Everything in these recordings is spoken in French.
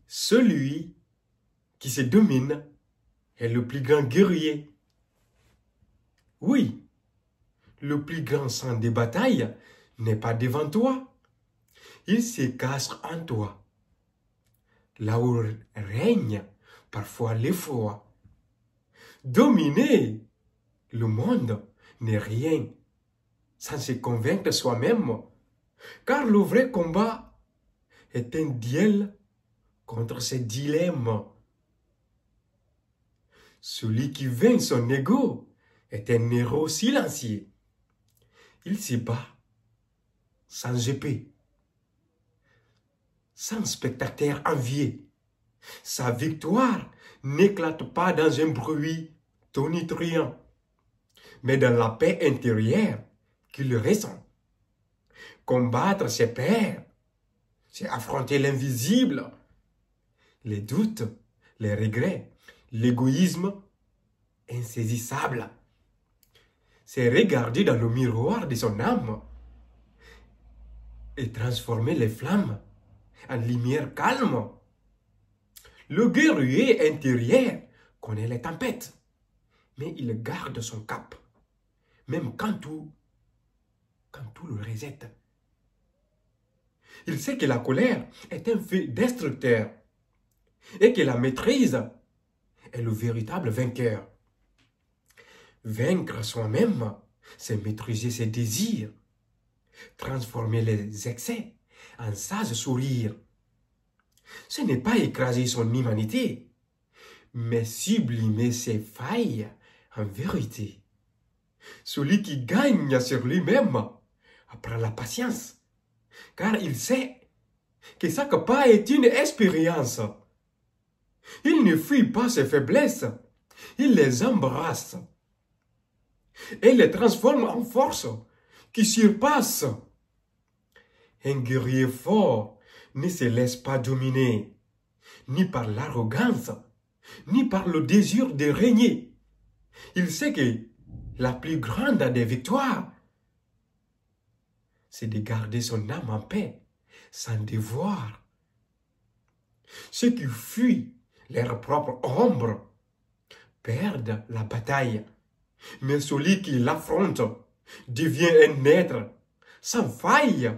Celui qui se domine est le plus grand guerrier. Oui, le plus grand sang des batailles n'est pas devant toi. Il se cache en toi. Là où règne parfois l'effroi. Dominer le monde n'est rien sans se convaincre soi-même, car le vrai combat est un duel contre ses dilemmes. Celui qui vainc son ego est un héros silencieux. Il se bat sans épée, sans spectateur envié. Sa victoire n'éclate pas dans un bruit tonitruant, mais dans la paix intérieure qu'il ressent. Combattre ses pairs, c'est affronter l'invisible, les doutes, les regrets, l'égoïsme insaisissable. C'est regarder dans le miroir de son âme et transformer les flammes en lumière calme. Le guerrier intérieur connaît les tempêtes, mais il garde son cap, même quand tout le résette. Il sait que la colère est un feu destructeur et que la maîtrise est le véritable vainqueur. Vaincre soi-même, c'est maîtriser ses désirs, transformer les excès en sages sourires. Ce n'est pas écraser son humanité, mais sublimer ses failles en vérité. Celui qui gagne sur lui-même apprend la patience, car il sait que chaque pas est une expérience. Il ne fuit pas ses faiblesses, il les embrasse et les transforme en force qui surpasse. Un guerrier fort ne se laisse pas dominer, ni par l'arrogance, ni par le désir de régner. Il sait que la plus grande des victoires, c'est de garder son âme en paix, sans devoir. Ceux qui fuient leur propre ombre perdent la bataille, mais celui qui l'affronte devient un être sans faille.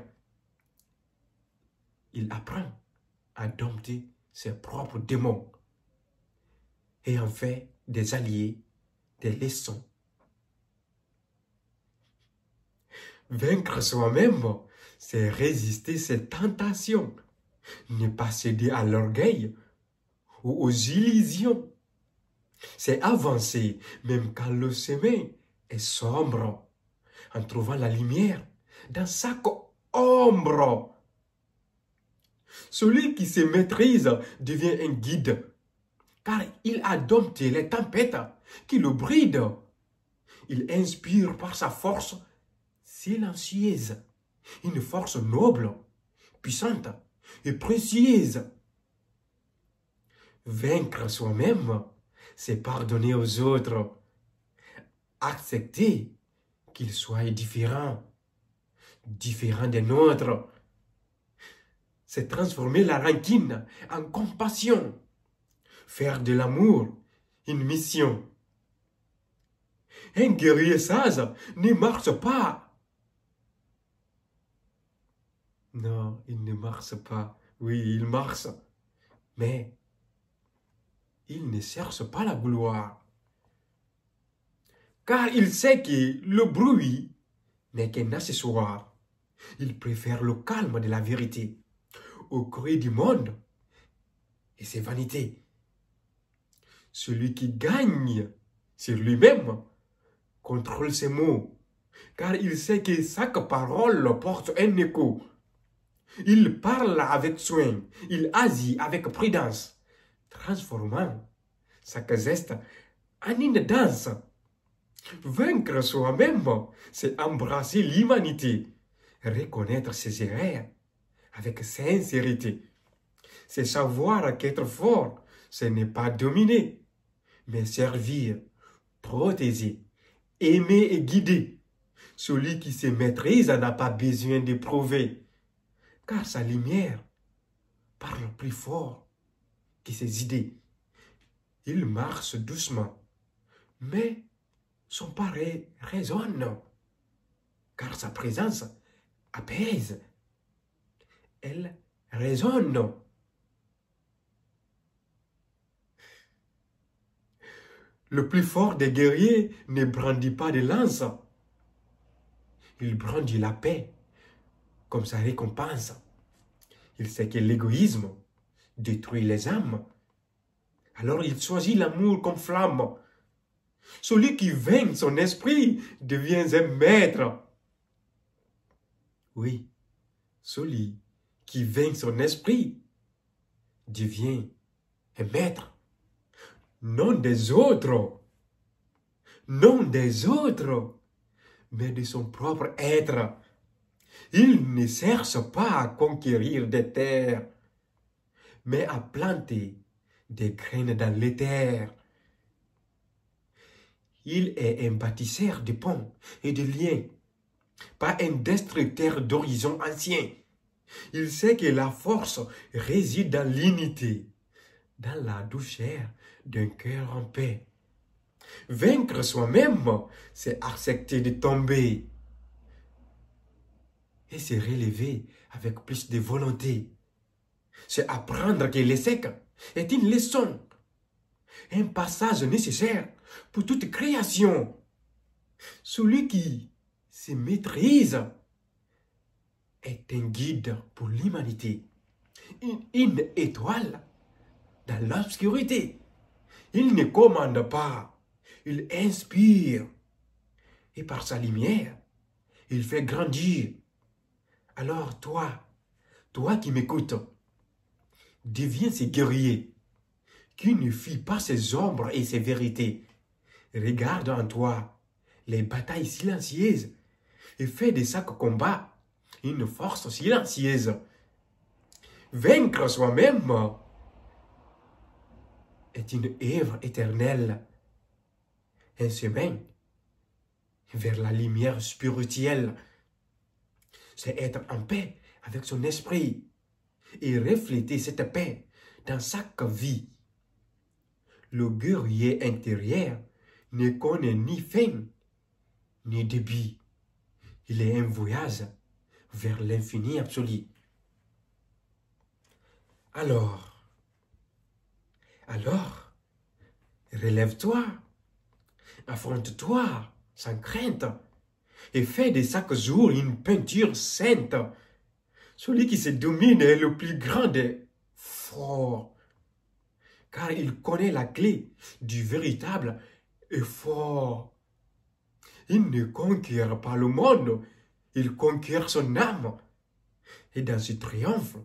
Il apprend à dompter ses propres démons et en fait des alliés, des leçons. Vaincre soi-même, c'est résister ses tentations, ne pas céder à l'orgueil ou aux illusions. C'est avancer même quand le chemin est sombre, en trouvant la lumière dans chaque ombre. Celui qui se maîtrise devient un guide, car il a dompté les tempêtes qui le brident. Il inspire par sa force silencieuse, une force noble, puissante et précieuse. Vaincre soi-même, c'est pardonner aux autres, accepter qu'ils soient différents des nôtres. C'est transformer la rancune en compassion, faire de l'amour une mission. Un guerrier sage ne marche pas. Non, il ne marche pas. Oui, il marche. Mais il ne cherche pas la gloire. Car il sait que le bruit n'est qu'un accessoire. Il préfère le calme de la vérité au cri du monde et ses vanités. Celui qui gagne sur lui-même contrôle ses mots, car il sait que chaque parole porte un écho. Il parle avec soin, il agit avec prudence, transformant chaque geste en une danse. Vaincre soi-même, c'est embrasser l'humanité, reconnaître ses erreurs avec sincérité. C'est savoir qu'être fort, ce n'est pas dominer, mais servir, protéger, aimer et guider. Celui qui se maîtrise n'a pas besoin de prouver, car sa lumière parle plus fort que ses idées. Il marche doucement, mais son pas résonne, car sa présence apaise. Elle résonne. Le plus fort des guerriers ne brandit pas de lance. Il brandit la paix comme sa récompense. Il sait que l'égoïsme détruit les âmes. Alors il choisit l'amour comme flamme. Celui qui vainc son esprit devient un maître. Oui, celui qui vainc son esprit devient un maître. Non des autres, non des autres, mais de son propre être. Il ne cherche pas à conquérir des terres, mais à planter des graines dans les terres. Il est un bâtisseur de ponts et de liens, pas un destructeur d'horizons anciens. Il sait que la force réside dans l'unité, dans la douceur d'un cœur en paix. Vaincre soi-même, c'est accepter de tomber et se relever avec plus de volonté. C'est apprendre que l'échec est une leçon, un passage nécessaire pour toute création. Celui qui se maîtrise est un guide pour l'humanité, une étoile dans l'obscurité. Il ne commande pas, il inspire. Et par sa lumière, il fait grandir. Alors toi qui m'écoutes, deviens ce guerrier qui ne fuit pas ses ombres et ses vérités. Regarde en toi les batailles silencieuses et fais de chaque combat une force silencieuse. Vaincre soi-même est une œuvre éternelle, un chemin vers la lumière spirituelle. C'est être en paix avec son esprit et refléter cette paix dans chaque vie. Le guerrier intérieur ne connaît ni fin ni début. Il est un voyage vers l'infini absolu. Alors, relève-toi, affronte-toi sans crainte et fais de chaque jour une peinture sainte. Celui qui se domine est le plus grand des forts, car il connaît la clé du véritable effort. Il ne conquiert pas le monde, il conquiert son âme. Et dans ce triomphe,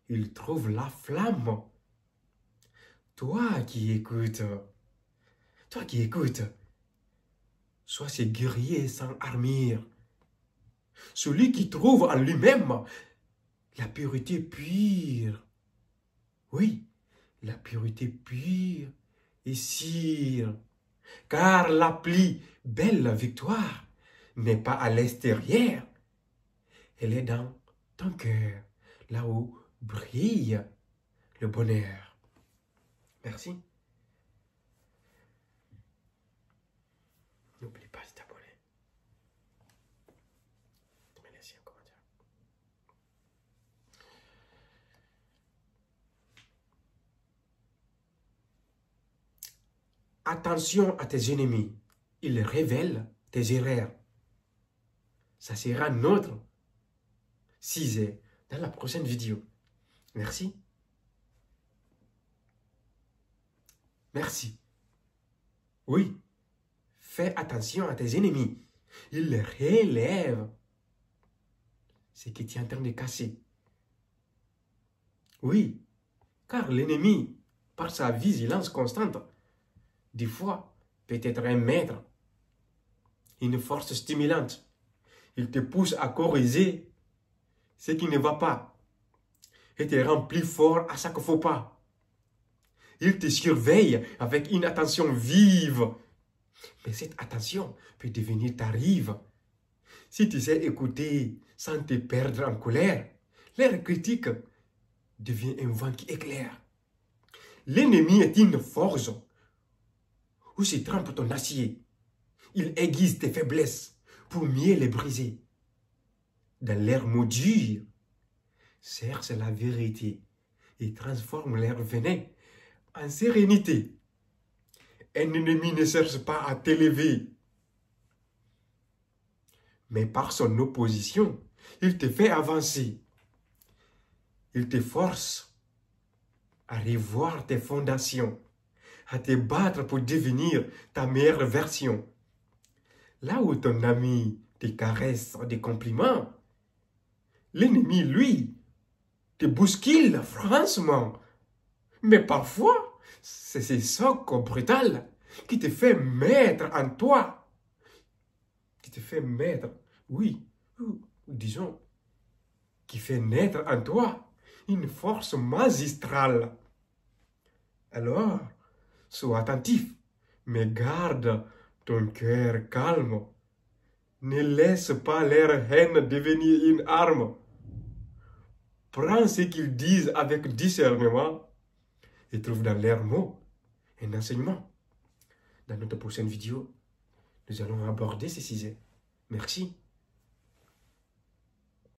il trouve la flamme. Toi qui écoutes, sois ce guerrier sans armure. Celui qui trouve en lui-même la pureté pure. Oui, la pureté pure et sûre. Car la plus belle victoire n'est pas à l'extérieur. Elle est dans ton cœur, là où brille le bonheur. Merci. N'oublie pas de t'abonner. De me laisser un commentaire. Attention à tes ennemis. Ils révèlent tes erreurs. Ça sera notre sujet dans la prochaine vidéo. Merci. Merci. Oui, fais attention à tes ennemis. Ils relèvent ce que tu es en train de casser. Oui, car l'ennemi, par sa vigilance constante, des fois, peut être un maître, une force stimulante. Il te pousse à corriger ce qui ne va pas et te rend plus fort à chaque faux pas. Il te surveille avec une attention vive. Mais cette attention peut devenir ta rive. Si tu sais écouter sans te perdre en colère, l'air critique devient un vent qui éclaire. L'ennemi est une forge où se trempe ton acier. Il aiguise tes faiblesses pour mieux les briser. Dans l'air maudit, cherche la vérité et transforme l'air venin en sérénité. Un ennemi ne cherche pas à t'élever, mais par son opposition, il te fait avancer. Il te force à revoir tes fondations, à te battre pour devenir ta meilleure version. Là où ton ami te caresse des compliments, l'ennemi, lui, te bouscule franchement. Mais parfois, c'est ce choc brutal qui te fait mettre en toi, qui te fait mettre, oui, ou disons, qui fait naître en toi une force magistrale. Alors, sois attentif, mais garde ton cœur calme. Ne laisse pas leur haine devenir une arme. Prends ce qu'ils disent avec discernement et trouve dans leurs mots un enseignement. Dans notre prochaine vidéo, nous allons aborder ces sujets. Merci.